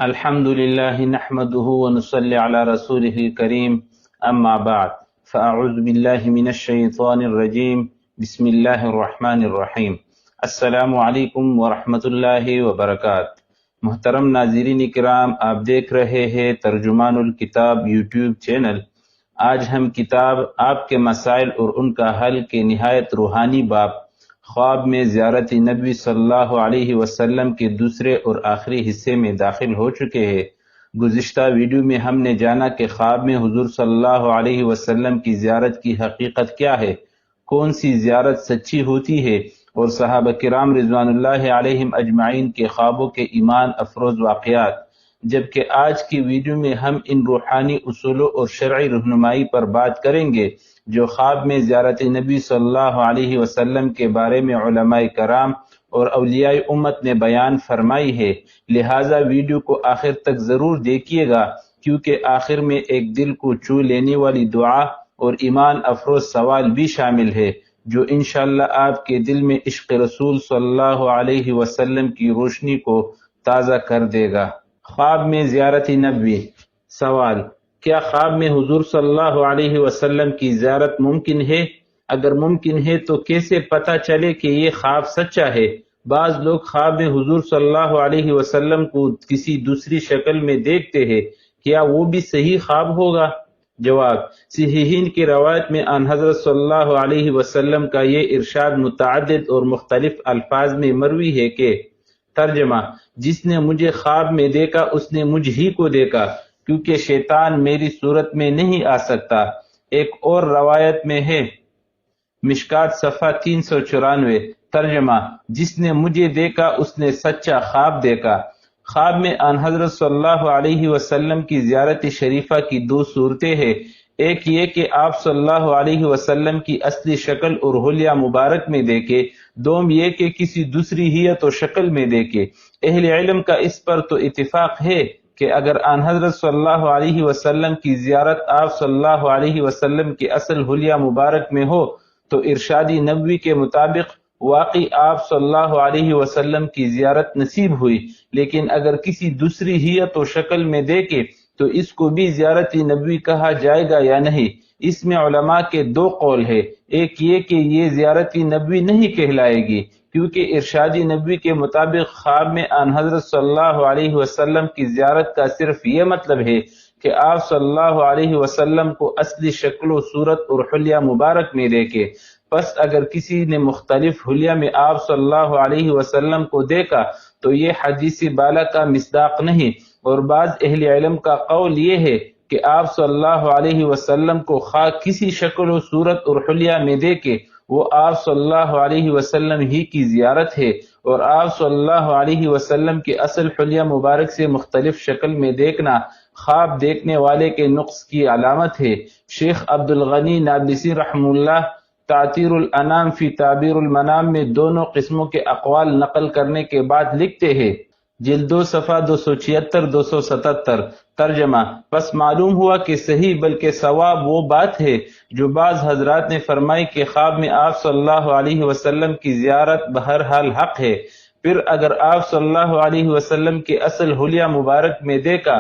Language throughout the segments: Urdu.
الحمد لله نحمده ونصلي على رسوله الكريم اما بعد فاعوذ بالله من الشیطان الرجیم بسم اللہ الرحمن الرحیم السلام علیکم ورحمۃ اللہ وبرکاتہ۔ محترم ناظرین کرام، آپ دیکھ رہے ہیں ترجمان الکتاب یوٹیوب چینل۔ آج ہم کتاب آپ کے مسائل اور ان کا حل کے نہایت روحانی باب خواب میں زیارت نبی صلی اللہ علیہ وسلم کے دوسرے اور آخری حصے میں داخل ہو چکے ہیں۔ گزشتہ ویڈیو میں ہم نے جانا کہ خواب میں حضور صلی اللہ علیہ وسلم کی زیارت کی حقیقت کیا ہے، کون سی زیارت سچی ہوتی ہے، اور صحابہ کرام رضوان اللہ علیہم اجمعین کے خوابوں کے ایمان افروز واقعات۔ جبکہ آج کی ویڈیو میں ہم ان روحانی اصولوں اور شرعی رہنمائی پر بات کریں گے جو خواب میں زیارت نبی صلی اللہ علیہ وسلم کے بارے میں علماء کرام اور اولیاء امت نے بیان فرمائی ہے۔ لہٰذا ویڈیو کو آخر تک ضرور دیکھیے گا، کیونکہ آخر میں ایک دل کو چھو لینے والی دعا اور ایمان افروز سوال بھی شامل ہے جو انشاءاللہ آپ کے دل میں عشق رسول صلی اللہ علیہ وسلم کی روشنی کو تازہ کر دے گا۔ خواب میں زیارت نبی۔ سوال: کیا خواب میں حضور صلی اللہ علیہ وسلم کی زیارت ممکن ہے؟ اگر ممکن ہے تو کیسے پتہ چلے کہ یہ خواب سچا ہے؟ بعض لوگ خواب میں حضور صلی اللہ علیہ وسلم کو کسی دوسری شکل میں دیکھتے ہیں، کیا وہ بھی صحیح خواب ہوگا؟ جواب: صحیحین کی روایت میں آن حضرت صلی اللہ علیہ وسلم کا یہ ارشاد متعدد اور مختلف الفاظ میں مروی ہے کہ ترجمہ: جس نے مجھے خواب میں دیکھا اس نے مجھ ہی کو دیکھا، کیونکہ شیطان میری صورت میں نہیں آ سکتا۔ ایک اور روایت میں ہے مشکات صفحہ 394، ترجمہ: جس نے مجھے دیکھا اس نے سچا خواب دیکھا۔ خواب میں آن حضرت صلی اللہ علیہ وسلم کی زیارت شریفہ کی دو صورتیں ہیں، ایک یہ کہ آپ صلی اللہ علیہ وسلم کی اصلی شکل اور حلیہ مبارک میں دیکھے، دوم یہ کہ کسی دوسری ہیئت و شکل میں دیکھے۔ اہل علم کا اس پر تو اتفاق ہے کہ اگر آن حضرت صلی اللہ علیہ وسلم کی زیارت آپ صلی اللہ علیہ وسلم کی اصل حلیہ مبارک میں ہو تو ارشادی نبوی کے مطابق واقعی آپ صلی اللہ علیہ وسلم کی زیارت نصیب ہوئی، لیکن اگر کسی دوسری ہیئت و شکل میں دیکھے تو اس کو بھی زیارت نبوی کہا جائے گا یا نہیں؟ اس میں علماء کے دو قول ہے۔ ایک یہ کہ یہ زیارت نبوی نہیں کہلائے گی، کیونکہ ارشادی نبوی کے مطابق خواب میں آن حضرت صلی اللہ علیہ وسلم کی زیارت کا صرف یہ مطلب ہے کہ آپ صلی اللہ علیہ وسلم کو اصلی شکل و صورت اور حلیہ مبارک میں دیکھے۔ پس اگر کسی نے مختلف حلیہ میں آپ صلی اللہ علیہ وسلم کو دیکھا تو یہ حدیث بالا کا مصداق نہیں، اور بعض اہل علم کا قول یہ ہے کہ آپ صلی اللہ علیہ وسلم کو خواہ کسی شکل و صورت اور حلیہ میں دیکھے، وہ آپ صلی اللہ علیہ وسلم ہی کی زیارت ہے، اور آپ صلی اللہ علیہ وسلم کے اصل حلیہ مبارک سے مختلف شکل میں دیکھنا خواب دیکھنے والے کے نقص کی علامت ہے۔ شیخ عبدالغنی نابلسی رحمہ اللہ تعطیر الانام فی تعبیر المنام میں دونوں قسموں کے اقوال نقل کرنے کے بعد لکھتے ہیں، جلد 2 صفحہ 276-277، ترجمہ: بس معلوم ہوا کہ صحیح بلکہ صواب وہ بات ہے جو بعض حضرات نے فرمائی کہ خواب میں آپ صلی اللہ علیہ وسلم کی زیارت بہرحال حق ہے۔ پھر اگر آپ صلی اللہ علیہ وسلم کے اصل حلیہ مبارک میں دیکھا،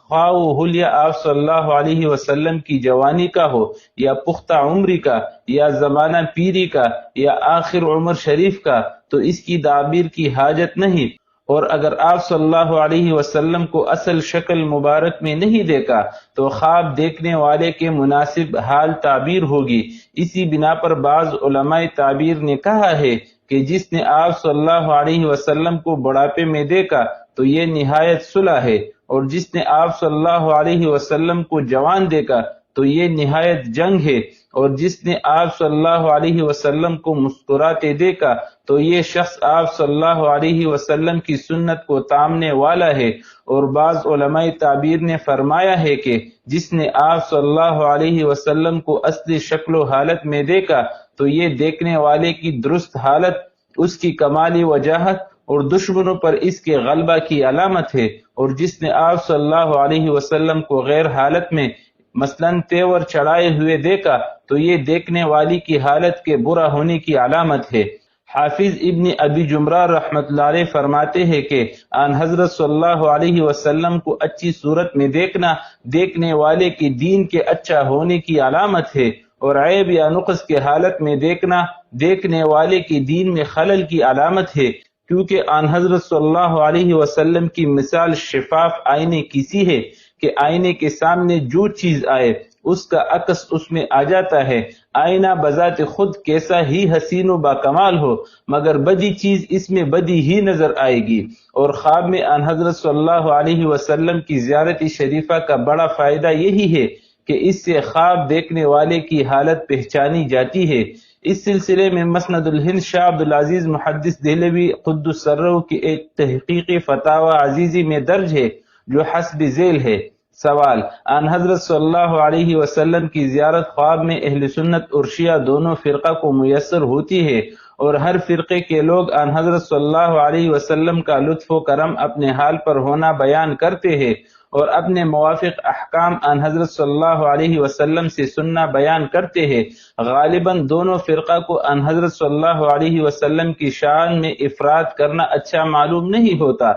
خواہ وہ حلیہ آپ صلی اللہ علیہ وسلم کی جوانی کا ہو یا پختہ عمری کا یا زمانہ پیری کا یا آخر عمر شریف کا، تو اس کی تعبیر کی حاجت نہیں، اور اگر آپ صلی اللہ علیہ وسلم کو اصل شکل مبارک میں نہیں دیکھا تو خواب دیکھنے والے کے مناسب حال تعبیر ہوگی۔ اسی بنا پر بعض علماء تعبیر نے کہا ہے کہ جس نے آپ صلی اللہ علیہ وسلم کو بڑھاپے میں دیکھا تو یہ نہایت صلح ہے، اور جس نے آپ صلی اللہ علیہ وسلم کو جوان دیکھا تو یہ نہایت جنگ ہے، اور جس نے آپ صلی اللہ علیہ وسلم کو مسکراتے دیکھا تو یہ شخص آپ صلی اللہ علیہ وسلم کی سنت کو تامنے والا ہے۔ اور بعض علماء تعبیر نے فرمایا ہے کہ جس نے آپ صلی اللہ علیہ وسلم کو اصلی شکل و حالت میں دیکھا تو یہ دیکھنے والے کی درست حالت اس کی کمالی وجاہت اور دشمنوں پر اس کے غلبہ کی علامت ہے، اور جس نے آپ صلی اللہ علیہ وسلم کو غیر حالت میں مثلاً تیور چڑھائے ہوئے دیکھا تو یہ دیکھنے والی کی حالت کے برا ہونے کی علامت ہے۔ حافظ ابن ابی جمرہ رحمۃ اللہ علیہ فرماتے ہیں کہ آن حضرت صلی اللہ علیہ وسلم کو اچھی صورت میں دیکھنا دیکھنے والے کے دین کے اچھا ہونے کی علامت ہے، اور عیب یا نقص کے حالت میں دیکھنا دیکھنے والے کے دین میں خلل کی علامت ہے، کیونکہ آن حضرت صلی اللہ علیہ وسلم کی مثال شفاف آئینے کی سی ہے کہ آئینے کے سامنے جو چیز آئے اس کا عکس اس میں آ جاتا ہے۔ آئینہ بذات خود کیسا ہی حسین و باکمال ہو مگر بدی چیز اس میں بدی ہی نظر آئے گی۔ اور خواب میں آن حضرت صلی اللہ علیہ وسلم کی زیارت شریفہ کا بڑا فائدہ یہی ہے کہ اس سے خواب دیکھنے والے کی حالت پہچانی جاتی ہے۔ اس سلسلے میں مسند الہند شاہ عبدالعزیز محدث دہلوی قدس سرہ کی ایک تحقیقی فتاوی عزیزی میں درج ہے جو حسب ذیل ہے۔ سوال: آن حضرت صلی اللہ علیہ وسلم کی زیارت خواب میں اہل سنت اور شیعہ دونوں فرقہ کو میسر ہوتی ہے، اور ہر فرقے کے لوگ آن حضرت صلی اللہ علیہ وسلم کا لطف و کرم اپنے حال پر ہونا بیان کرتے ہیں، اور اپنے موافق احکام آن حضرت صلی اللہ علیہ وسلم سے سننا بیان کرتے ہیں۔ غالباً دونوں فرقہ کو آن حضرت صلی اللہ علیہ وسلم کی شان میں افراد کرنا اچھا معلوم نہیں ہوتا،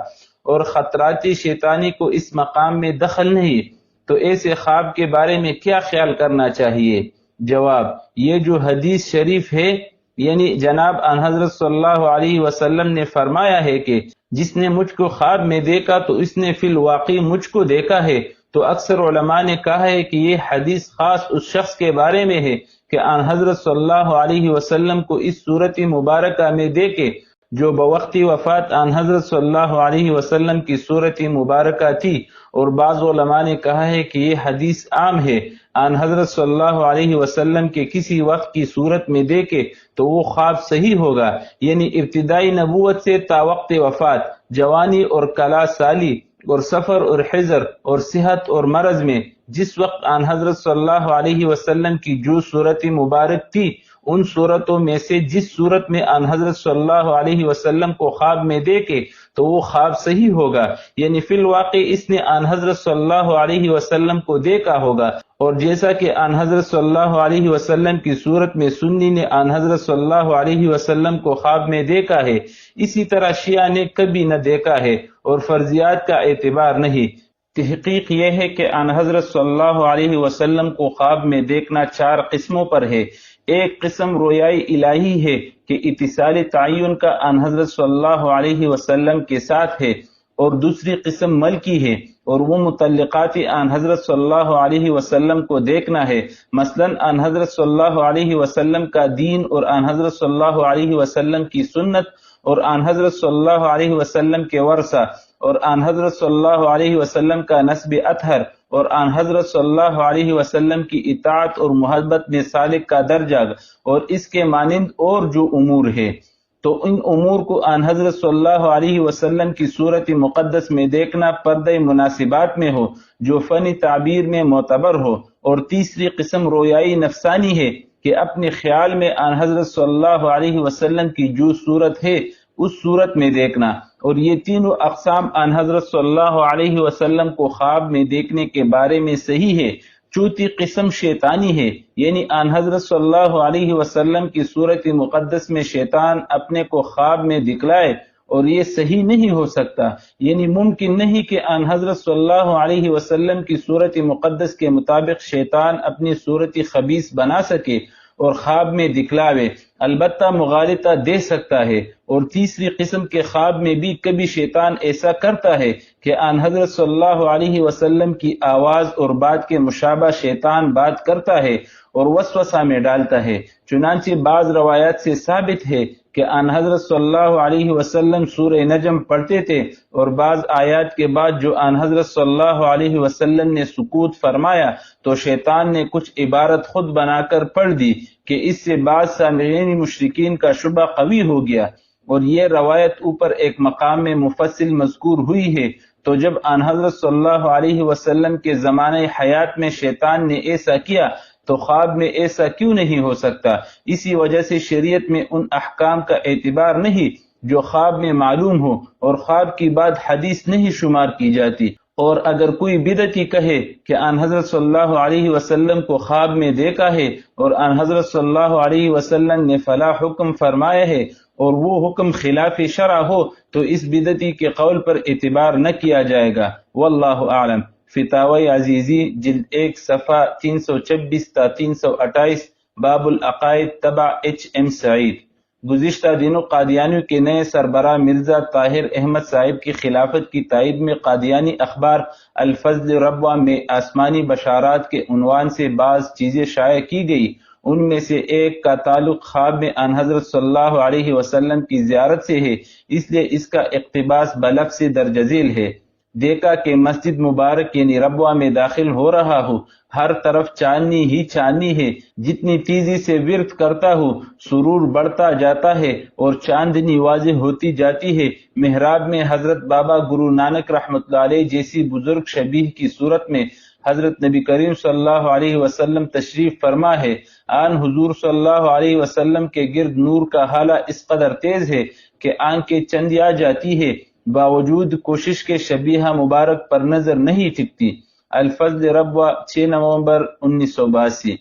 اور خطرات شیطانی کو اس مقام میں دخل نہیں، تو ایسے خواب کے بارے میں کیا خیال کرنا چاہیے؟ جواب: یہ جو حدیث شریف ہے، یعنی جناب آن حضرت صلی اللہ علیہ وسلم نے فرمایا ہے کہ جس نے مجھ کو خواب میں دیکھا تو اس نے فی الواقع مجھ کو دیکھا ہے، تو اکثر علماء نے کہا ہے کہ یہ حدیث خاص اس شخص کے بارے میں ہے کہ آن حضرت صلی اللہ علیہ وسلم کو اس صورت مبارکہ میں دیکھے جو بوقت وفات آن حضرت صلی اللہ علیہ وسلم کی صورت مبارکہ تھی، اور بعض علماء نے کہا ہے کہ یہ حدیث عام ہے، آن حضرت صلی اللہ علیہ وسلم کے کسی وقت کی صورت میں دیکھے تو وہ خواب صحیح ہوگا، یعنی ابتدائی نبوت سے تا وقت وفات، جوانی اور کلا سالی اور سفر اور حضر اور صحت اور مرض میں جس وقت آن حضرت صلی اللہ علیہ وسلم کی جو صورت مبارک تھی، ان صورتوں میں سے جس صورت میں آن حضرت صلی اللہ علیہ وسلم کو خواب میں دیکھے تو وہ خواب صحیح ہوگا، یعنی فی الواقع اس نے آن حضرت صلی اللہ علیہ وسلم کو دیکھا ہوگا، اور جیسا کہ آن حضرت صلی اللہ علیہ وسلم کی صورت میں سنی نے آن حضرت صلی اللہ علیہ وسلم کو خواب میں دیکھا ہے، اسی طرح شیعہ نے کبھی نہ دیکھا ہے، اور فرضیات کا اعتبار نہیں۔ تحقیق یہ ہے کہ آن حضرت صلی اللہ علیہ وسلم کو خواب میں دیکھنا 4 قسموں پر ہے۔ ایک قسم رویائی الہی ہے کہ اتصال تعین کا آن حضرت صلی اللہ علیہ وسلم کے ساتھ ہے، اور دوسری قسم ملکی ہے، اور وہ متعلقات آن حضرت صلی اللہ علیہ وسلم کو دیکھنا ہے، مثلا آن حضرت صلی اللہ علیہ وسلم کا دین اور آن حضرت صلی اللہ علیہ وسلم کی سنت اور آن حضرت صلی اللہ علیہ وسلم کے ورثہ اور آن حضرت صلی اللہ علیہ وسلم کا نسب اطہر اور آن حضرت صلی اللہ علیہ وسلم کی اطاعت اور محبت میں سالک کا درجہ اور اس کے مانند اور جو امور ہے، تو ان امور کو آن حضرت صلی اللہ علیہ وسلم کی صورت مقدس میں دیکھنا پردہ مناسبات میں ہو جو فن تعبیر میں معتبر ہو۔ اور تیسری قسم رویائی نفسانی ہے کہ اپنے خیال میں آن حضرت صلی اللہ علیہ وسلم کی جو صورت ہے اس صورت میں دیکھنا، اور یہ تینوں اقسام آن حضرت صلی اللہ علیہ وسلم کو خواب میں دیکھنے کے بارے میں صحیح ہے۔ چوتھی قسم شیطانی ہے، یعنی آن حضرت صلی اللہ علیہ وسلم کی صورت مقدس میں شیطان اپنے کو خواب میں دکھلائے، اور یہ صحیح نہیں ہو سکتا، یعنی ممکن نہیں کہ آن حضرت صلی اللہ علیہ وسلم کی صورت مقدس کے مطابق شیطان اپنی صورت خبیث بنا سکے اور خواب میں دکھلاوے، البتہ مغالطہ دے سکتا ہے۔ اور تیسری قسم کے خواب میں بھی کبھی شیطان ایسا کرتا ہے کہ آن حضرت صلی اللہ علیہ وسلم کی آواز اور بات کے مشابہ شیطان بات کرتا ہے اور وسوسہ میں ڈالتا ہے، چنانچہ بعض روایات سے ثابت ہے کہ آن حضرت صلی اللہ علیہ وسلم سورہ نجم پڑھتے تھے، اور بعض آیات کے بعد جو آن حضرت صلی اللہ علیہ وسلم نے سکوت فرمایا تو شیطان نے کچھ عبارت خود بنا کر پڑھ دی کہ اس سے بعض سامعین مشرکین کا شبہ قوی ہو گیا، اور یہ روایت اوپر ایک مقام میں مفصل مذکور ہوئی ہے۔ تو جب آن حضرت صلی اللہ علیہ وسلم کے زمانہ حیات میں شیطان نے ایسا کیا تو خواب میں ایسا کیوں نہیں ہو سکتا؟ اسی وجہ سے شریعت میں ان احکام کا اعتبار نہیں جو خواب میں معلوم ہو، اور خواب کی بات حدیث نہیں شمار کی جاتی۔ اور اگر کوئی بدعتی کہے کہ آن حضرت صلی اللہ علیہ وسلم کو خواب میں دیکھا ہے اور آن حضرت صلی اللہ علیہ وسلم نے فلاں حکم فرمایا ہے اور وہ حکم خلاف شرع ہو تو اس بدعتی کے قول پر اعتبار نہ کیا جائے گا۔ واللہ اعلم۔ فتاوی عزیزی جلد 1 صفحہ 326 تا 328، باب العقائد تبع HM سعید۔ گزشتہ دنوں قادیانیوں کے نئے سربراہ مرزا طاہر احمد صاحب کی خلافت کی تائید میں قادیانی اخبار الفضل ربوہ میں آسمانی بشارات کے عنوان سے بعض چیزیں شائع کی گئی۔ ان میں سے ایک کا تعلق خواب میں آن حضرت صلی اللہ علیہ وسلم کی زیارت سے ہے، اس لیے اس کا اقتباس بلفظ سے درج ذیل ہے۔ دیکھا کہ مسجد مبارک یعنی ربوہ میں داخل ہو رہا ہوں، ہر طرف چاندنی ہی چاندنی ہے، جتنی تیزی سے ورد کرتا ہوں سرور بڑھتا جاتا ہے اور چاندنی واضح ہوتی جاتی ہے۔ محراب میں حضرت بابا گرو نانک رحمۃ اللہ علیہ جیسی بزرگ شبیہ کی صورت میں حضرت نبی کریم صلی اللہ علیہ وسلم تشریف فرما ہے۔ آن حضور صلی اللہ علیہ وسلم کے گرد نور کا حالہ اس قدر تیز ہے کہ آنکھیں چندیا جاتی ہے، باوجود کوشش کے شبیہ مبارک پر نظر نہیں ٹکتی۔ الفضل ربوہ 6 نومبر 1982۔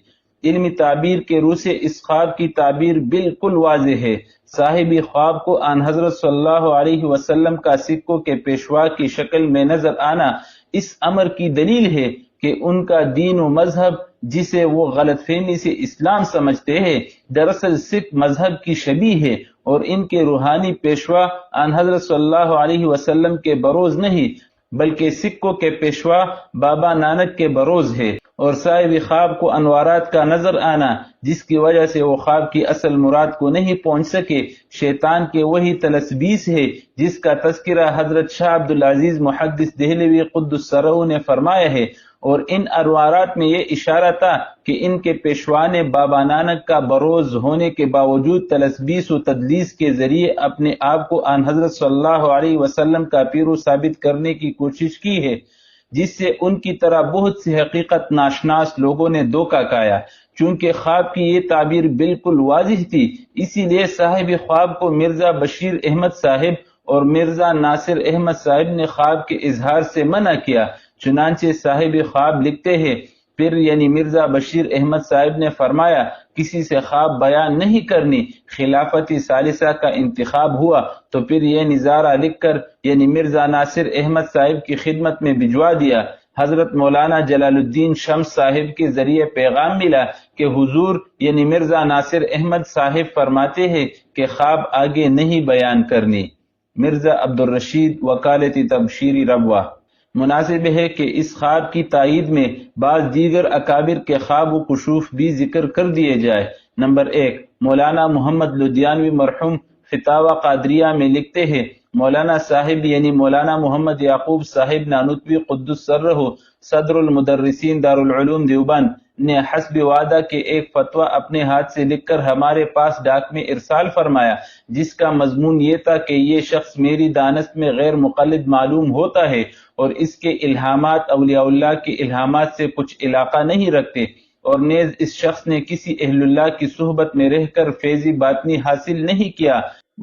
علمی تعبیر کے روح سے اس خواب کی تعبیر بالکل واضح ہے۔ صاحب خواب کو آن حضرت صلی اللہ علیہ وسلم کا سکوں کے پیشوا کی شکل میں نظر آنا اس امر کی دلیل ہے کہ ان کا دین و مذہب جسے وہ غلط فہمی سے اسلام سمجھتے ہیں دراصل سکھ مذہب کی شبیہ ہے، اور ان کے روحانی پیشوا آن حضرت صلی اللہ علیہ وسلم کے بروز نہیں بلکہ سکھوں کے پیشوا بابا نانک کے بروز ہے۔ اور صاحب خواب کو انوارات کا نظر آنا جس کی وجہ سے وہ خواب کی اصل مراد کو نہیں پہنچ سکے شیطان کے وہی تلسبیس ہے جس کا تذکرہ حضرت شاہ عبدالعزیز محدث دہلوی قدس سرہ نے فرمایا ہے، اور ان انوارات میں یہ اشارہ تھا کہ ان کے پیشوا نے بابا نانک کا بروز ہونے کے باوجود تلسبیس و تدلیس کے ذریعے اپنے آپ کو آن حضرت صلی اللہ علیہ وسلم کا پیرو ثابت کرنے کی کوشش کی ہے، جس سے ان کی طرح بہت سی حقیقت ناشناس لوگوں نے دھوکہ کھایا۔ چونکہ خواب کی یہ تعبیر بالکل واضح تھی، اسی لیے صاحب خواب کو مرزا بشیر احمد صاحب اور مرزا ناصر احمد صاحب نے خواب کے اظہار سے منع کیا۔ چنانچہ صاحب خواب لکھتے ہیں، پھر یعنی مرزا بشیر احمد صاحب نے فرمایا کسی سے خواب بیان نہیں کرنی۔ خلافت ثالثہ کا انتخاب ہوا تو پھر یہ نظارہ لکھ کر یعنی مرزا ناصر احمد صاحب کی خدمت میں بھجوا دیا۔ حضرت مولانا جلال الدین شمس صاحب کے ذریعے پیغام ملا کہ حضور یعنی مرزا ناصر احمد صاحب فرماتے ہیں کہ خواب آگے نہیں بیان کرنی۔ مرزا عبدالرشید وکالتی تبشیری ربوہ۔ مناسب ہے کہ اس خواب کی تائید میں بعض دیگر اکابر کے خواب و کشوف بھی ذکر کر دیے جائے۔ نمبر 1، مولانا محمد لدھیانوی مرحوم فتاوی قادریہ میں لکھتے ہیں، مولانا صاحب یعنی مولانا محمد یعقوب صاحب نانوتوی قدس سرہ صدر المدرسین دارالعلوم دیوبند نے حسب وعدہ کے ایک فتویٰ اپنے ہاتھ سے لکھ کر ہمارے پاس ڈاک میں ارسال فرمایا، جس کا مضمون یہ تھا کہ یہ شخص میری دانست میں غیر مقلد معلوم ہوتا ہے اور اس کے الہامات اولیاء اللہ کے الہامات سے کچھ علاقہ نہیں رکھتے، اور نیز اس شخص نے کسی اہل اللہ کی صحبت میں رہ کر فیضی باطنی حاصل نہیں کیا،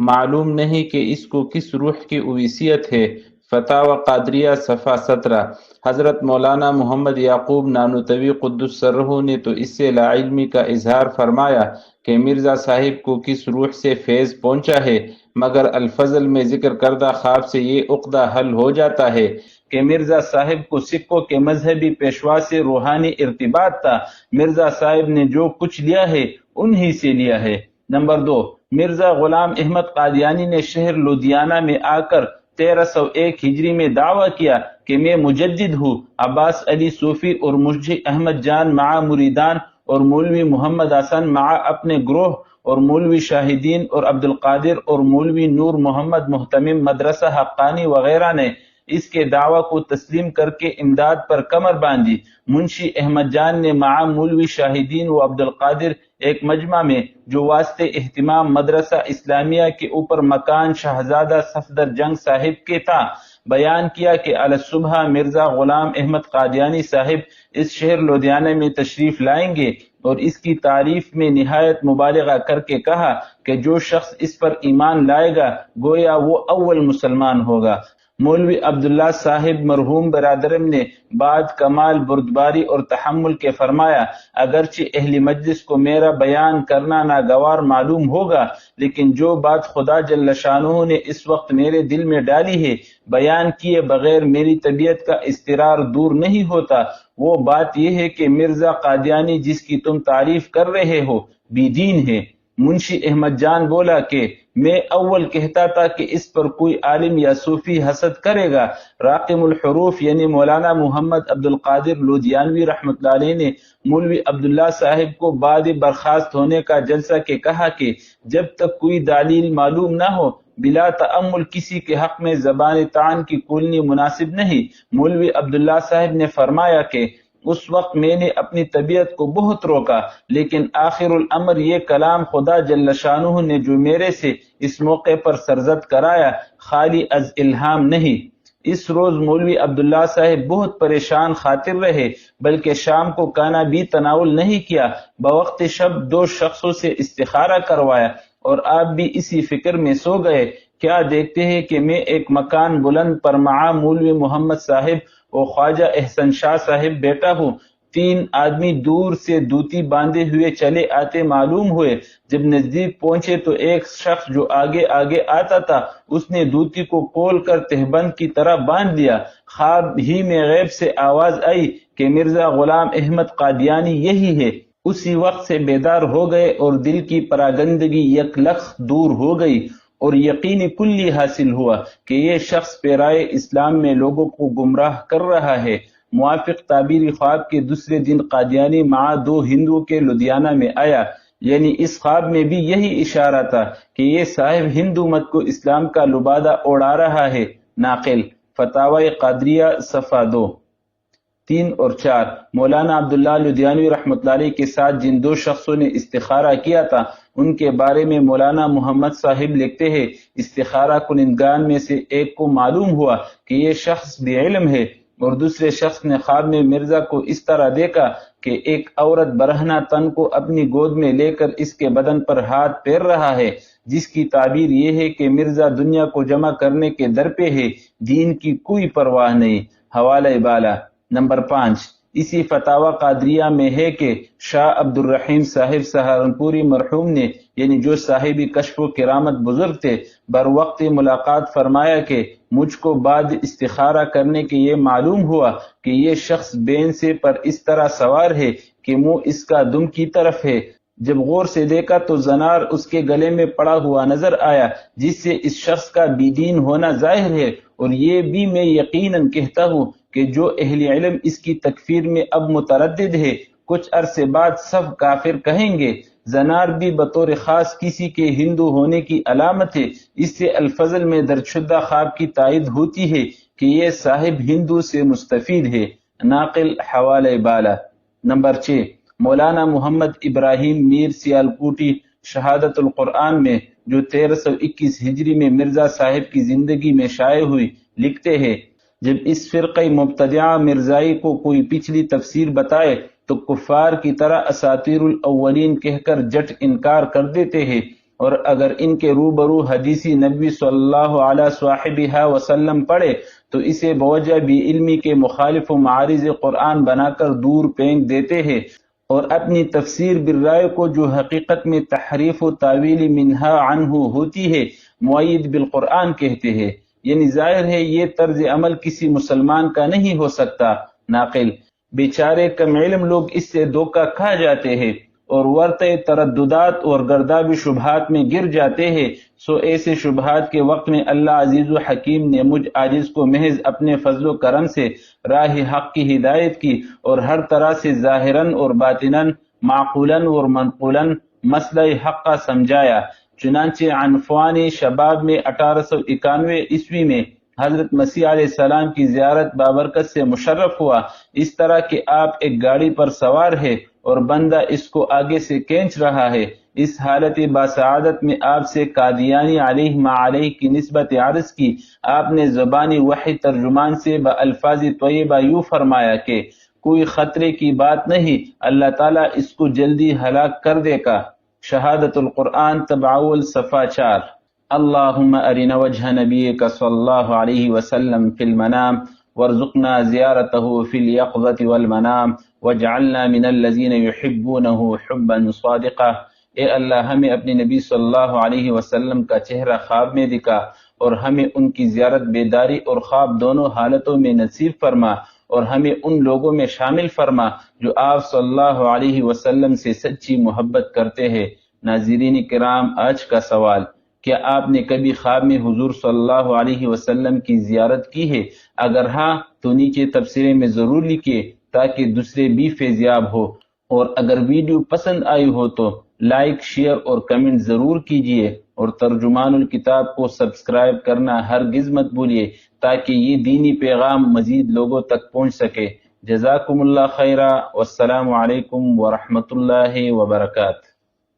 معلوم نہیں کہ اس کو کس روح کی اویسیت ہے۔ فتاوی قادریہ صفحہ 17۔ حضرت مولانا محمد یعقوب نانوتوی قدس سرہ نے تو اس سے لا علمی کا اظہار فرمایا کہ مرزا صاحب کو کس روح سے فیض پہنچا ہے، مگر الفضل میں ذکر کردہ خواب سے یہ عقدہ حل ہو جاتا ہے کہ مرزا صاحب کو سکھوں کے مذہبی پیشوا سے روحانی ارتباط تھا۔ مرزا صاحب نے جو کچھ لیا ہے انہی سے لیا ہے۔ نمبر 2، مرزا غلام احمد قادیانی نے شہر لدھیانہ میں آ کر 1301 ہجری میں دعویٰ کیا کہ میں مجدد ہوں۔ عباس علی صوفی اور مرشد احمد جان مع مریدان اور مولوی محمد حسن مع اپنے گروہ اور مولوی شاہدین اور عبدالقادر اور مولوی نور محمد محتمم مدرسہ حقانی وغیرہ نے اس کے دعویٰ کو تسلیم کر کے امداد پر کمر باندھی۔ منشی احمد جان نے مع مولوی شاہدین و عبدالقادر ایک مجمع میں جو واسطے اہتمام مدرسہ اسلامیہ کے اوپر مکان شہزادہ صفدر جنگ صاحب کے تھا، بیان کیا کہ الصبح مرزا غلام احمد قادیانی صاحب اس شہر لدھیانہ میں تشریف لائیں گے، اور اس کی تعریف میں نہایت مبالغہ کر کے کہا کہ جو شخص اس پر ایمان لائے گا گویا وہ اول مسلمان ہوگا۔ مولوی عبداللہ صاحب مرحوم برادرم نے بعد کمال بردباری اور تحمل کے فرمایا، اگرچہ اہل مجلس کو میرا بیان کرنا ناگوار معلوم ہوگا، لیکن جو بات خدا جل شانہ نے اس وقت میرے دل میں ڈالی ہے، بیان کیے بغیر میری طبیعت کا اضطرار دور نہیں ہوتا۔ وہ بات یہ ہے کہ مرزا قادیانی جس کی تم تعریف کر رہے ہو بی دین ہے۔ منشی احمد جان بولا کہ میں اول کہتا تھا کہ اس پر کوئی عالم یا صوفی حسد کرے گا۔ راقم الحروف یعنی مولانا محمد عبد القادر لودھیانوی رحمۃ اللہ علیہ نے مولوی عبداللہ صاحب کو بعد برخاست ہونے کا جلسہ کے کہا کہ جب تک کوئی دلیل معلوم نہ ہو بلا تأمل کسی کے حق میں زبان طعن کی کھولنی مناسب نہیں۔ مولوی عبداللہ صاحب نے فرمایا کہ اس وقت میں نے اپنی طبیعت کو بہت روکا، لیکن آخر الامر یہ کلام خدا جل شانہ نے جو میرے سے اس موقع پر سرزد کرایا خالی از الہام نہیں۔ اس روز مولوی عبداللہ صاحب بہت پریشان خاطر رہے، بلکہ شام کو کھانا بھی تناول نہیں کیا۔ بوقت شب 2 شخصوں سے استخارہ کروایا اور آپ بھی اسی فکر میں سو گئے۔ کیا دیکھتے ہیں کہ میں ایک مکان بلند پر مع مولوی محمد صاحب اور خواجہ احسن شاہ صاحب بیٹا ہوں۔ 3 آدمی دور سے دوتی باندھے ہوئے چلے آتے معلوم ہوئے۔ جب نزدیک پہنچے تو ایک شخص جو آگے آگے آتا تھا اس نے دوتی کو کھول کر تہبند کی طرح باندھ لیا۔ خواب ہی میں غیب سے آواز آئی کہ مرزا غلام احمد قادیانی یہی ہے۔ اسی وقت سے بیدار ہو گئے اور دل کی پراگندگی یک لخت دور ہو گئی اور یقین کلی حاصل ہوا کہ یہ شخص پیرائے اسلام میں لوگوں کو گمراہ کر رہا ہے۔ موافق تعبیر خواب کے دوسرے دن قادیانی مع 2 ہندوؤں کے لدھیانہ میں آیا، یعنی اس خواب میں بھی یہی اشارہ تھا کہ یہ صاحب ہندو مت کو اسلام کا لبادہ اوڑھا رہا ہے۔ ناقل فتاوی قادریہ صفحہ 2، 3 اور 4۔ مولانا عبداللہ لدھیانوی رحمۃ اللہ علیہ کے ساتھ جن 2 شخصوں نے استخارہ کیا تھا ان کے بارے میں مولانا محمد صاحب لکھتے ہیں، استخارہ کنندگان میں سے ایک کو معلوم ہوا کہ یہ شخص بے علم ہے، اور دوسرے شخص نے خواب میں مرزا کو اس طرح دیکھا کہ ایک عورت برہنہ تن کو اپنی گود میں لے کر اس کے بدن پر ہاتھ پھیر رہا ہے، جس کی تعبیر یہ ہے کہ مرزا دنیا کو جمع کرنے کے در پہ ہے، دین کی کوئی پرواہ نہیں۔ حوالہ بالا۔ نمبر 5، اسی فتاوی قادریہ میں ہے کہ شاہ عبد الرحیم صاحب سہارنپوری مرحوم نے، یعنی جو صاحب کشف و کرامت بزرگ تھے، بر وقت ملاقات فرمایا کہ مجھ کو بعد استخارہ کرنے کے یہ معلوم ہوا کہ یہ شخص بین سے پر اس طرح سوار ہے کہ منہ اس کا دم کی طرف ہے۔ جب غور سے دیکھا تو زنار اس کے گلے میں پڑا ہوا نظر آیا، جس سے اس شخص کا بی دین ہونا ظاہر ہے، اور یہ بھی میں یقیناً کہتا ہوں کہ جو اہل علم اس کی تکفیر میں اب متردد ہے کچھ عرصے بعد سب کافر کہیں گے۔ زنار بھی بطور خاص کسی کے ہندو ہونے کی علامت ہے۔ اس سے الفضل میں درج شدہ خواب کی تائید ہوتی ہے کہ یہ صاحب ہندو سے مستفید ہے۔ ناقل حوالہ بالا۔ نمبر 6، مولانا محمد ابراہیم میر سیالکوٹی شہادت القرآن میں جو 1321 ہجری میں مرزا صاحب کی زندگی میں شائع ہوئی لکھتے ہیں، جب اس فرقہ مبتدعہ مرزائی کو کوئی پچھلی تفسیر بتائے تو کفار کی طرح اساطیر الاولین کہہ کر جٹ انکار کر دیتے ہیں، اور اگر ان کے روبرو حدیثی نبی صلی اللہ علیہ صاحبہ وسلم پڑھے تو اسے بوجہ بھی علمی کے مخالف و معارض قرآن بنا کر دور پھینک دیتے ہیں، اور اپنی تفسیر بالرائے کو جو حقیقت میں تحریف و تعویل منہا عنہ ہوتی ہے معید بالقرآن کہتے ہیں۔ یعنی ظاہر ہے یہ طرز عمل کسی مسلمان کا نہیں ہو سکتا۔ ناقل بیچارے کم علم لوگ اس سے دھوکہ کھا جاتے ہیں اور ورطۂ ترددات اور گرداب شبہات میں گر جاتے ہیں۔ سو ایسے شبہات کے وقت میں اللہ عزیز و حکیم نے مجھ عاجز کو محض اپنے فضل و کرم سے راہ حق کی ہدایت کی، اور ہر طرح سے ظاہراً اور باطناً، معقولاً اور منقولاً مسئلہ حق کا سمجھایا۔ چنانچہ عنفوان شباب میں 1891 عیسوی میں حضرت مسیح علیہ السلام کی زیارت بابرکت سے مشرف ہوا، اس طرح کہ آپ ایک گاڑی پر سوار ہے اور بندہ اس کو آگے سے کھینچ رہا ہے۔ اس حالت باسعادت میں آپ سے قادیانی علیہ ما علیہ کی نسبت عرض کی۔ آپ نے زبانی وحی ترجمان سے بألفاظ طیبہ یوں فرمایا کہ کوئی خطرے کی بات نہیں، اللہ تعالیٰ اس کو جلدی ہلاک کر دے گا۔ شہادت القرآن طبع اول صفحہ 4۔ اللهم أرنا وجه نبيك صلى الله عليه وسلم في المنام وارزقنا زيارته في اليقظة والمنام واجعلنا من الذين يحبونه حبا صادقا۔ اے اللہ ہمیں اپنے نبی صلی اللہ علیہ وسلم کا چہرہ خواب میں دکھا اور ہمیں ان کی زیارت بیداری اور خواب دونوں حالتوں میں نصیب فرما، اور ہمیں ان لوگوں میں شامل فرما جو آپ صلی اللہ علیہ وسلم سے سچی محبت کرتے ہیں۔ ناظرین کرام، آج کا سوال: کیا آپ نے کبھی خواب میں حضور صلی اللہ علیہ وسلم کی زیارت کی ہے؟ اگر ہاں تو نیچے تبصرے میں ضرور لکھیے تاکہ دوسرے بھی فیضیاب ہو، اور اگر ویڈیو پسند آئی ہو تو لائک، شیئر اور کمنٹ ضرور کیجیے، اور ترجمان الکتاب کو سبسکرائب کرنا ہرگز مت بھولیے تاکہ یہ دینی پیغام مزید لوگوں تک پہنچ سکے۔ جزاکم اللہ خیرہ، والسلام علیکم ورحمۃ اللہ وبرکاتہ۔